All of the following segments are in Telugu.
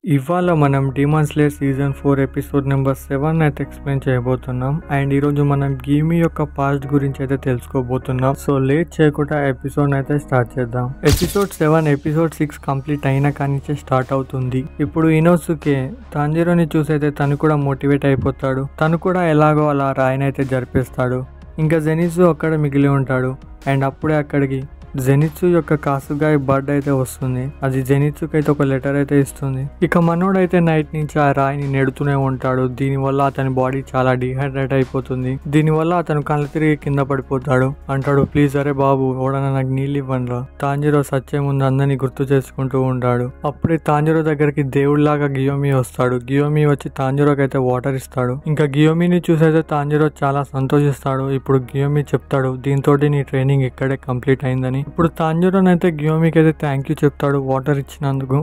ఇవాళ మనం demon slayer season 4 episode number 7 అయితే ఎక్స్ప్లెయిన్ చేయబోతున్నాం. అండ్ ఈరోజు మనం గీమి యొక్క పాస్ట్ గురించి అయితే తెలుసుకోబోతున్నాం. సో లేట్ చేయకుండా ఎపిసోడ్ అయితే స్టార్ట్ చేద్దాం. ఎపిసోడ్ 7 ఎపిసోడ్ 6 కంప్లీట్ అయినా కానీ స్టార్ట్ అవుతుంది. ఇప్పుడు ఇనోసుకే తాంజిరోని చూసైతే తను కూడా మోటివేట్ అయిపోతాడు. తను కూడా ఎలాగో అలా రాయినైతే జరిపేస్తాడు. ఇంకా జెనిత్సు అక్కడ మిగిలి ఉంటాడు. అండ్ అప్పుడే అక్కడికి జెనిత్సు యొక్క కాసుగాయ్ బర్డ్ అయితే వస్తుంది. అది జెనిత్సుకి అయితే ఒక లెటర్ అయితే ఇస్తుంది. ఇక మనోడైతే నైట్ నుంచి ఆ రాయిని నెడుతూనే ఉంటాడు. దీనివల్ల అతని బాడీ చాలా డిహైడ్రేట్ అయిపోతుంది. దీనివల్ల అతను కళ్ళు తిరిగి కింద పడిపోతాడు. అంటాడు, ప్లీజ్ అరే బాబు ఓడన నాకు నీళ్ళు ఇవ్వండిరా. తాంజిరో సచ్చే ముందు అందరినీ గుర్తు చేసుకుంటూ ఉంటాడు. అప్పుడే తాంజిరో దగ్గరికి దేవుళ్లాగా గియోమి వస్తాడు. గియోమి వచ్చి తాంజిరోకి అయితే వాటర్ ఇస్తాడు. ఇంకా గియోమిని చూసైతే తాంజిరో చాలా సంతోషిస్తాడు. ఇప్పుడు గియోమి చెప్తాడు, దీంతో నీ ట్రైనింగ్ ఇక్కడే కంప్లీట్ అయిందని. ఇప్పుడు తాంజిరోన్ అయితే గియోమికి అయితే థ్యాంక్ యూ చెప్తాడు వాటర్ ఇచ్చినందుకు.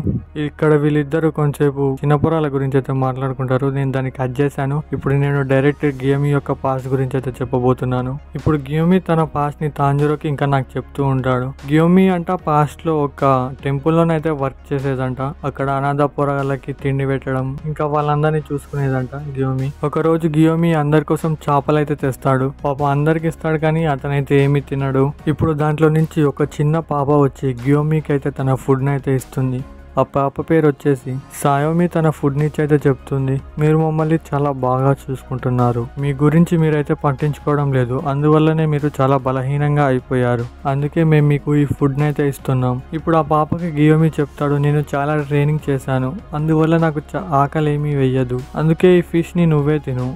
ఇక్కడ వీళ్ళిద్దరు కొంచెంసేపు చిన్నపురాల గురించి అయితే మాట్లాడుకుంటారు. నేను దాన్ని కట్ చేశాను. ఇప్పుడు నేను డైరెక్ట్ గియోమి యొక్క పాస్ట్ గురించి అయితే చెప్పబోతున్నాను. ఇప్పుడు గియోమి తన పాస్ట్ ని తాంజిరోకి ఇంకా నాకు చెప్తూ ఉంటాడు. గియోమి అంట పాస్ట్ లో ఒక టెంపుల్ లోనైతే వర్క్ చేసేదంట. అక్కడ అనాథ పోరగాళ్ళకి తిండి పెట్టడం ఇంకా వాళ్ళందరినీ చూసుకునేదంట గియోమి. ఒక రోజు గియోమి అందరి కోసం చేపలు అయితే తెస్తాడు. పాప అందరికి ఇస్తాడు కానీ అతనైతే ఏమి తినడు. ఇప్పుడు దాంట్లో నుంచి ఒక చిన్న పాప వచ్చి గియోమికి అయితే తన ఫుడ్ అయితే ఇస్తుంది. ఆ పాప పేరు వచ్చేసి సాయోమి. తన ఫుడ్ నుంచి అయితే చెప్తుంది, మీరు మమ్మల్ని చాలా బాగా చూసుకుంటున్నారు. మీ గురించి మీరైతే పట్టించుకోవడం లేదు. అందువల్లనే మీరు చాలా బలహీనంగా అయిపోయారు. అందుకే మేము మీకు ఈ ఫుడ్ అయితే ఇస్తున్నాం. ఇప్పుడు ఆ పాపకి గియోమి చెప్తాడు, నేను చాలా ట్రైనింగ్ చేశాను. అందువల్ల నాకు ఆకలి ఏమీ వెయ్యదు. అందుకే ఈ ఫిష్ ని నువ్వే తిను.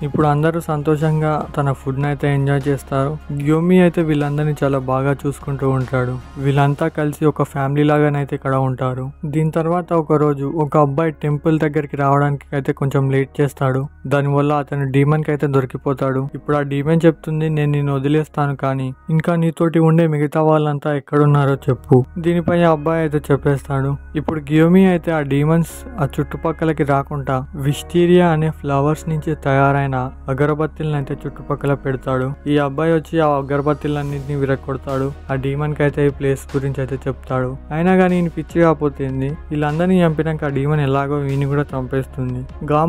ఇప్పుడు అందరూ సంతోషంగా తన ఫుడ్ అయితే ఎంజాయ్ చేస్తారు. గియోమి అయితే వీళ్ళందరినీ చాలా బాగా చూసుకుంటూ ఉంటాడు. వీళ్ళంతా కలిసి ఒక ఫ్యామిలీ లాగానైతే ఇక్కడ ఉంటారు. దీని తర్వాత ఒక రోజు ఒక అబ్బాయి టెంపుల్ దగ్గరికి రావడానికి అయితే కొంచెం లేట్ చేస్తాడు. దానివల్ల అతను డీమన్ కి అయితే దొరికిపోతాడు. ఇప్పుడు ఆ డీమన్ చెప్తుంది, నేను నిన్ను వదిలేస్తాను కానీ ఇంకా నీతోటి ఉండే మిగతా వాళ్ళంతా ఎక్కడున్నారో చెప్పు. దీనిపై ఆ అబ్బాయి అయితే చెప్పేస్తాడు. ఇప్పుడు గియోమి అయితే ఆ డీమన్స్ ఆ చుట్టుపక్కలకి రాకుండా విస్టీరియా అనే ఫ్లవర్స్ నుంచి తయారైన అగరబత్తిలను అయితే చుట్టుపక్కల పెడతాడు. ఈ అబ్బాయి వచ్చి ఆ అగరబత్తిలన్నింటినీ విరగొడతాడు. ఆ డీమన్ కి అయితే ఈ ప్లేస్ గురించి అయితే చెప్తాడు. అయినా కానీ ఈయన పిచ్చి కాకపోతుంది. వీళ్ళందరినీ చంపినాక ఆ డీమన్ ఎలాగో వీని కూడా చంపేస్తుంది.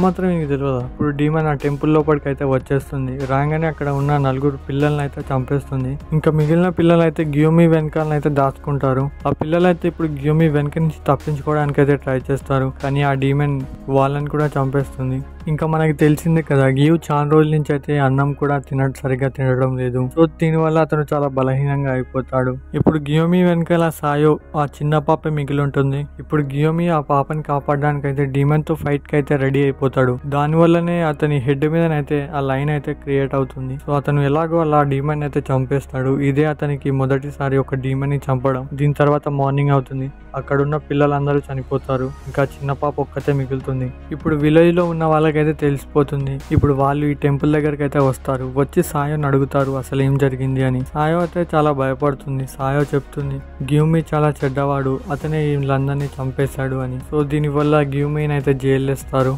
మాత్రం ఈయనకి తెలియదు. ఇప్పుడు డీమన్ ఆ టెంపుల్ లోపలికి అయితే వచ్చేస్తుంది. రాగానే అక్కడ ఉన్న 4 పిల్లల్ని అయితే చంపేస్తుంది. ఇంకా మిగిలిన పిల్లలు అయితే గియోమి వెనకాలను అయితే దాచుకుంటారు. ఆ పిల్లలు అయితే ఇప్పుడు గియోమి వెనక నుంచి తప్పించుకోవడానికి అయితే ట్రై చేస్తారు. కానీ ఆ డీమన్ వాళ్ళని కూడా చంపేస్తుంది. ఇంకా మనకి తెలిసిందే కదా, గియు చాలా రోజుల నుంచి అయితే అన్నం కూడా సరిగ్గా తినడం లేదు. సో దీనివల్ల అతను చాలా బలహీనంగా అయిపోతాడు. ఇప్పుడు గియోమి వెనకాల సాయో ఆ చిన్న పాప మిగిలి ఉంటుంది. ఇప్పుడు గియోమి ఆ పాపని కాపాడడానికి అయితే డీమన్ తో ఫైట్ కి అయితే రెడీ అయిపోతాడు. దానివల్లనే అతని హెడ్ మీదనైతే ఆ లైన్ అయితే క్రియేట్ అవుతుంది. సో అతను ఎలాగో అలా డీమన్ అయితే చంపేస్తాడు. ఇదే అతనికి మొదటిసారి ఒక డీమన్ ని చంపడం. దీని తర్వాత మార్నింగ్ అవుతుంది. అక్కడున్న పిల్లలందరూ చనిపోతారు. ఇంకా చిన్న పాప ఒక్కతే మిగులుతుంది. ఇప్పుడు విలేజ్ లో ఉన్న వాళ్ళకైతే తెలిసిపోతుంది. ఇప్పుడు వాళ్ళు ఈ టెంపుల్ దగ్గరికి అయితే వస్తారు. వచ్చి సాయోని అడుగుతారు అసలు ఏం జరిగింది అని. సాయో అయితే చాలా భయపడుతుంది. సాయో చెప్తుంది, గియోమి చాలా చెడ్డవాడు, అతనే వీళ్ళందరినీ చంపేశాడు అని. సో దీనివల్ల గియోమిని అయితే జైలు వేస్తారు.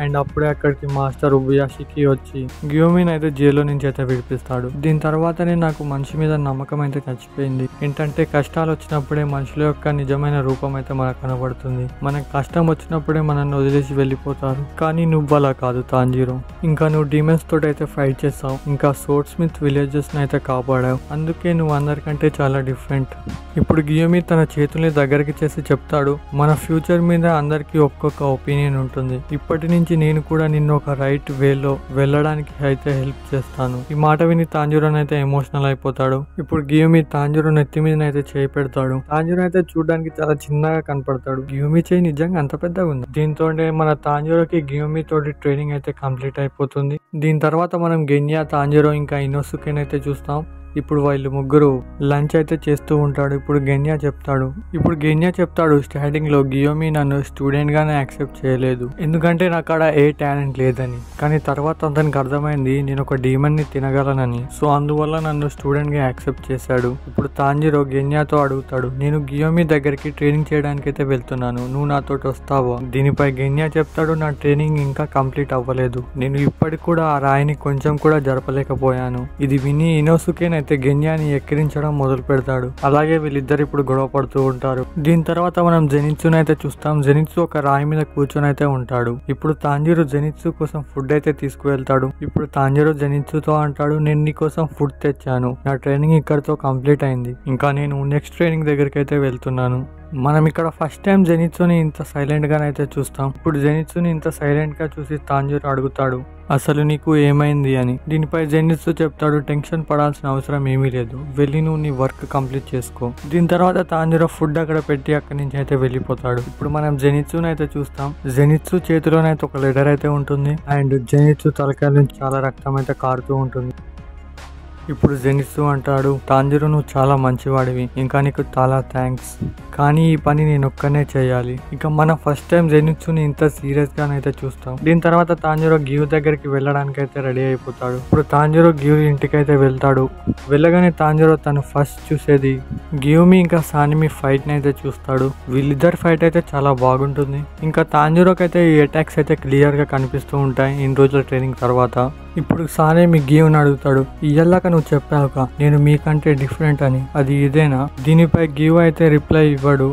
అండ్ అప్పుడే అక్కడికి మాస్టర్ ఉబయాషికి వచ్చి గియోమిని అయితే జైల్లో నుంచి అయితే విడిపిస్తాడు. దీని తర్వాతనే నాకు మనిషి మీద నమ్మకం అయితే చచ్చిపోయింది. ఏంటంటే కష్టాలు వచ్చినప్పుడే మనుషుల యొక్క నిజమైన రూపం అయితే మనకు కనబడుతుంది. మనకు కష్టం వచ్చినప్పుడే మనల్ని వదిలేసి వెళ్ళిపోతారు. కానీ నువ్వు అలా కాదు తాంజిరో. ఇంకా నువ్వు డీమన్స్ తోటి అయితే ఫైట్ చేస్తావు. ఇంకా సోర్డ్ స్మిత్ విలేజెస్ ని అయితే కాపాడావు. అందుకే నువ్వు అందరికంటే చాలా డిఫరెంట్. ఇప్పుడు గియోమి తన చేతుల్ని దగ్గరికి చేసి చెప్తాడు, మన ఫ్యూచర్ మీద అందరికి ఒక్కొక్క ఒపీనియన్ ఉంటుంది. ఇప్పటి నుంచి నేను కూడా నిన్ను ఒక రైట్ వేలో వెళ్ళడానికి అయితే హెల్ప్ చేస్తాను. ఈ మాట విని తాంజిరోన్ అయితే ఎమోషనల్ అయిపోతాడు. ఇప్పుడు గియోమి తాంజిరో నెత్తి మీద అయితే చేయి పెడతాడు. తాంజిరో అయితే చూడడానికి చాలా చిన్నగా కనపడతాడు. గియోమి చేయి నిజంగా అంత పెద్దగా ఉంది. దీంతో మన తాంజిరోకి గియోమి తోటి ట్రైనింగ్ అయితే కంప్లీట్ అయిపోతుంది. దీని తర్వాత మనం గెన్యా, తాంజిరో ఇంకా ఇనోసుకేని అయితే చూస్తాం. ఇప్పుడు వాళ్ళు ముగ్గురు లంచ్ అయితే చేస్తూ ఉంటాడు. ఇప్పుడు గెన్యా చెప్తాడు స్టార్టింగ్ లో గియోమి నన్ను స్టూడెంట్ గానే యాక్సెప్ట్ చేయలేదు, ఎందుకంటే నాకు అక్కడ ఏ టాలెంట్ లేదని. కానీ తర్వాత అతనికి అర్థమైంది నేను ఒక డీమన్ ని తినగలనని. సో అందువల్ల నన్ను స్టూడెంట్ గా యాక్సెప్ట్ చేశాడు. ఇప్పుడు తాంజిరో గెన్యాతో అడుగుతాడు, నేను గియోమి దగ్గరికి ట్రైనింగ్ చేయడానికి అయితే వెళ్తున్నాను, నువ్వు నాతోటి వస్తావా? దీనిపై గెన్యా చెప్తాడు, నా ట్రైనింగ్ ఇంకా కంప్లీట్ అవ్వలేదు. నేను ఇప్పటికి కూడా ఆ రాయిని కొంచెం కూడా జరపలేకపోయాను. ఇది విని ఇనోసుకే అయితే గెన్యాని ఎక్కిరించడం మొదలు పెడతాడు. అలాగే వీళ్ళిద్దరు ఇప్పుడు గొడవ పడుతూ ఉంటారు. దీని తర్వాత మనం జెనిత్సుని అయితే చూస్తాం. జెనిత్సు ఒక రాయి మీద కూర్చొని అయితే ఉంటాడు. ఇప్పుడు తాంజీరో జెనిత్సు కోసం ఫుడ్ అయితే తీసుకువెళ్తాడు. ఇప్పుడు తాంజీరో జెనిత్సుతో అంటాడు, నేను నీ కోసం ఫుడ్ తెచ్చాను, నా ట్రైనింగ్ ఇక్కడితో కంప్లీట్ అయింది, ఇంకా నేను నెక్స్ట్ ట్రైనింగ్ దగ్గరికి అయితే వెళ్తున్నాను. మనం ఇక్కడ ఫస్ట్ టైం జెనిత్సుని ఇంత సైలెంట్ గానైతే చూస్తాం. ఇప్పుడు జెనిత్సుని ఇంత సైలెంట్ గా చూసి తాంజీరో అడుగుతాడు, అసలు నీకు ఏమైంది అని. దీనిపై జెనిత్సు చెప్తాడు, టెన్షన్ పడాల్సిన అవసరం ఏమీ లేదు, వెళ్ళి నువ్వు నీ వర్క్ కంప్లీట్ చేసుకో. దీని తర్వాత తాంజీరో ఫుడ్ అక్కడ పెట్టి అక్కడి నుంచి అయితే వెళ్ళిపోతాడు. ఇప్పుడు మనం జెనిత్సుని అయితే చూస్తాం. జెనిత్సు చేతిలోనైతే ఒక లెటర్ అయితే ఉంటుంది అండ్ జెనిత్సు తలకాయ నుంచి చాలా రక్తం అయితే కారుతూ ఉంటుంది. ఇప్పుడు జెనిత్సు అంటాడు, తాంజీరో నువ్వు చాలా మంచివాడివి, ఇంకా నీకు చాలా థ్యాంక్స్, కానీ ఈ పని నేను ఒక్కనే చేయాలి. ఇక మనం ఫస్ట్ టైం జెనిత్సుని ఇంత సీరియస్ గానైతే చూస్తాం. దీని తర్వాత తాంజీరో గివ్ దగ్గరికి వెళ్ళడానికి అయితే రెడీ అయిపోతాడు. ఇప్పుడు తాంజీరో గివ్ ఇంటికి అయితే వెళ్తాడు. వెళ్ళగానే తాంజీరో తను ఫస్ట్ చూసేది గివ్మి ఇంకా సానిమి ఫైట్ ని అయితే చూస్తాడు. వీళ్ళిద్దరు ఫైట్ అయితే చాలా బాగుంటుంది. ఇంకా తాంజీరోకి అయితే ఈ అటాక్స్ అయితే క్లియర్ గా కనిపిస్తూ ఉంటాయి ఇన్ని రోజుల ట్రైనింగ్ తర్వాత. ఇప్పుడు సానేమి గివ్ని అడుగుతాడు, ఇయ్యల్లాక నువ్వు చెప్పావుగా నేను మీకంటే డిఫరెంట్ అని, అది ఇదేనా? దీనిపై గివ్ అయితే రిప్లై ఇవ్వడు.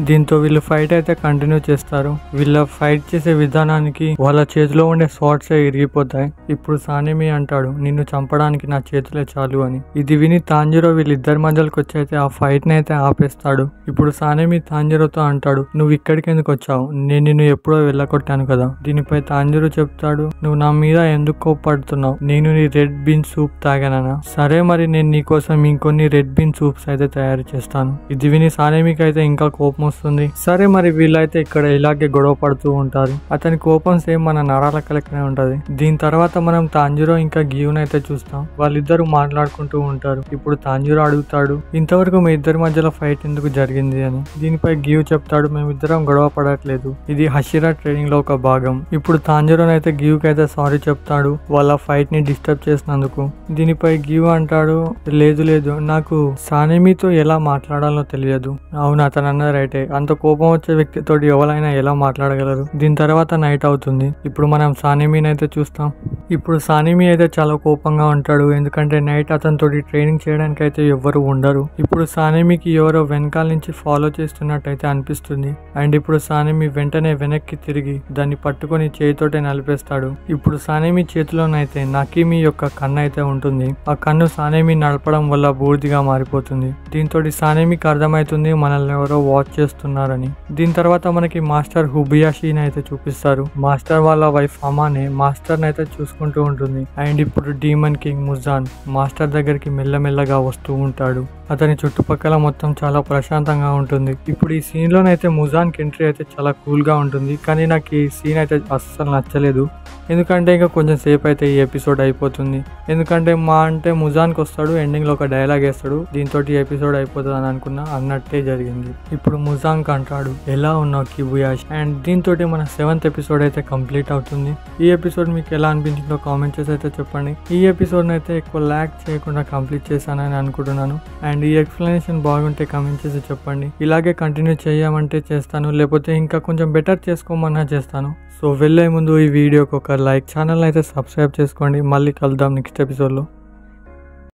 దీంతో వీళ్ళు ఫైట్ అయితే కంటిన్యూ చేస్తారు. వీళ్ళ ఫైట్ చేసే విధానానికి వాళ్ళ చేతిలో ఉండే షార్ట్స్ ఇరిగిపోతాయి. ఇప్పుడు సానేమి అంటాడు, నిన్ను చంపడానికి నా చేతులే చాలు అని. ఇది విని తాంజీరో వీళ్ళిద్దరి మధ్యలోకి వచ్చి అయితే ఆ ఫైట్ ని అయితే ఆపేస్తాడు. ఇప్పుడు సానేమి తాంజీరోతో అంటాడు, నువ్వు ఇక్కడికి ఎందుకు వచ్చావు, నేను నిన్ను ఎప్పుడో వెళ్ళగొట్టాను కదా. దీనిపై తాంజీరో చెప్తాడు, నువ్వు నా మీద ఎందుకు కోప్పడుతున్నావు, నేను నీ రెడ్ బీన్ సూప్ తాగానా? సరే మరి నేను నీకోసం ఇంకొన్ని రెడ్ బీన్ సూప్స్ అయితే తయారు చేస్తాను. ఇది విని సానేమికి అయితే ఇంకా కోపం వస్తుంది. సరే మరి వీళ్ళైతే ఇక్కడ ఇలాగే గొడవ పడుతూ ఉంటారు. అతని కోపం సేమ్ మన నరాల కలెక్నే ఉంటది. దీని తర్వాత మనం తాంజీరో ఇంకా గివ్ అయితే చూస్తాం. వాళ్ళిద్దరు మాట్లాడుకుంటూ ఉంటారు. ఇప్పుడు తాంజీరో అడుగుతాడు, ఇంతవరకు మీ ఇద్దరి మధ్యలో ఫైట్ ఎందుకు జరిగింది అని. దీనిపై గివ్ చెప్తాడు, మేమిద్దరం గొడవ పడట్లేదు, ఇది హషిరా ట్రైనింగ్ లో ఒక భాగం. ఇప్పుడు తాంజీరో అయితే గివ్ కి అయితే సారీ చెప్తాడు వాళ్ళ ఫైట్ ని డిస్టర్బ్ చేసినందుకు. దీనిపై గివ్ అంటాడు, లేదు లేదు, నాకు సానేమితో ఎలా మాట్లాడాలో తెలియదు. అవును, అతను అన్నది రైటే, అంత కోపం వచ్చే వ్యక్తితో ఎవరైనా ఎలా మాట్లాడగలరు. దీని తర్వాత నైట్ అవుతుంది. ఇప్పుడు మనం సానేమిని అయితే చూస్తాం. ఇప్పుడు సానేమి అయితే చాలా కోపంగా ఉంటాడు, ఎందుకంటే నైట్ అతనితో ట్రైనింగ్ చేయడానికి అయితే ఎవ్వరు ఉండరు. ఇప్పుడు సానేమికి ఎవరో వెనకాల నుంచి ఫాలో చేస్తున్నట్టయితే అనిపిస్తుంది. అండ్ ఇప్పుడు సానేమి వెంటనే వెనక్కి తిరిగి దాన్ని పట్టుకొని చేతితోటే నలిపేస్తాడు. ఇప్పుడు సానేమి చేతిలోనైతే నకీమి యొక్క కన్ను అయితే ఉంటుంది. ఆ కన్ను సానేమి నడపడం వల్ల బూడిదిగా మారిపోతుంది. దీంతో సానేమికి అర్థమవుతుంది మనల్ని ఎవరో వాచ్ చేస్తున్నారని. దీని తర్వాత మనకి మాస్టర్ హుబియాషిని అయితే చూపిస్తారు. మాస్టర్ వాళ్ళ వైఫ్ అమానే మాస్టర్ అయితే చూసుకుంటూ ఉంటుంది. అండ్ ఇప్పుడు డీమన్ కింగ్ ముజాన్ మాస్టర్ దగ్గరికి మెల్లమెల్లగా వస్తూ ఉంటాడు. అతని చుట్టుపక్కల మొత్తం చాలా ప్రశాంతంగా ఉంటుంది. ఇప్పుడు ఈ సీన్ లోనైతే ముజాన్ కి ఎంట్రీ అయితే చాలా కూల్ గా ఉంటుంది. కానీ నాకు ఈ సీన్ అయితే అస్సలు నచ్చలేదు. ఎందుకంటే ఇంకా కొంచెం సేపు అయితే ఈ ఎపిసోడ్ అయిపోతుంది. ఎందుకంటే అంటే ముజాన్కి వస్తాడు, ఎండింగ్ లో ఒక డైలాగ్ వేస్తాడు, దీంతో ఈ ఎపిసోడ్ అయిపోతుంది అని అనుకున్నా, అన్నట్టే జరిగింది. ఇప్పుడు ముజాన్కి అంటాడు, ఎలా ఉన్నావు కిబుయాషి? అండ్ దీంతో మన 7th ఎపిసోడ్ అయితే కంప్లీట్ అవుతుంది. ఈ ఎపిసోడ్ మీకు ఎలా అనిపించిందో కామెంట్ చేసి అయితే చెప్పండి. ఈ ఎపిసోడ్ అయితే ఎక్కువ ల్యాగ్ చేయకుండా కంప్లీట్ చేశానని అనుకుంటున్నాను. అండ్ ఈ ఎక్స్ప్లెనేషన్ బాగుంటే కామెంట్ చేసి చెప్పండి. ఇలాగే కంటిన్యూ చేయమంటే చేస్తాను, లేకపోతే ఇంకా కొంచెం బెటర్ చేసుకోమన్నా చేస్తాను. సో వెళ్ళే ముందు ఈ వీడియోకి ఒక లైక్, ఛానల్ అయితే సబ్స్క్రైబ్ చేసుకోండి. మళ్ళీ కలుద్దాం నెక్స్ట్ ఎపిసోడ్లో.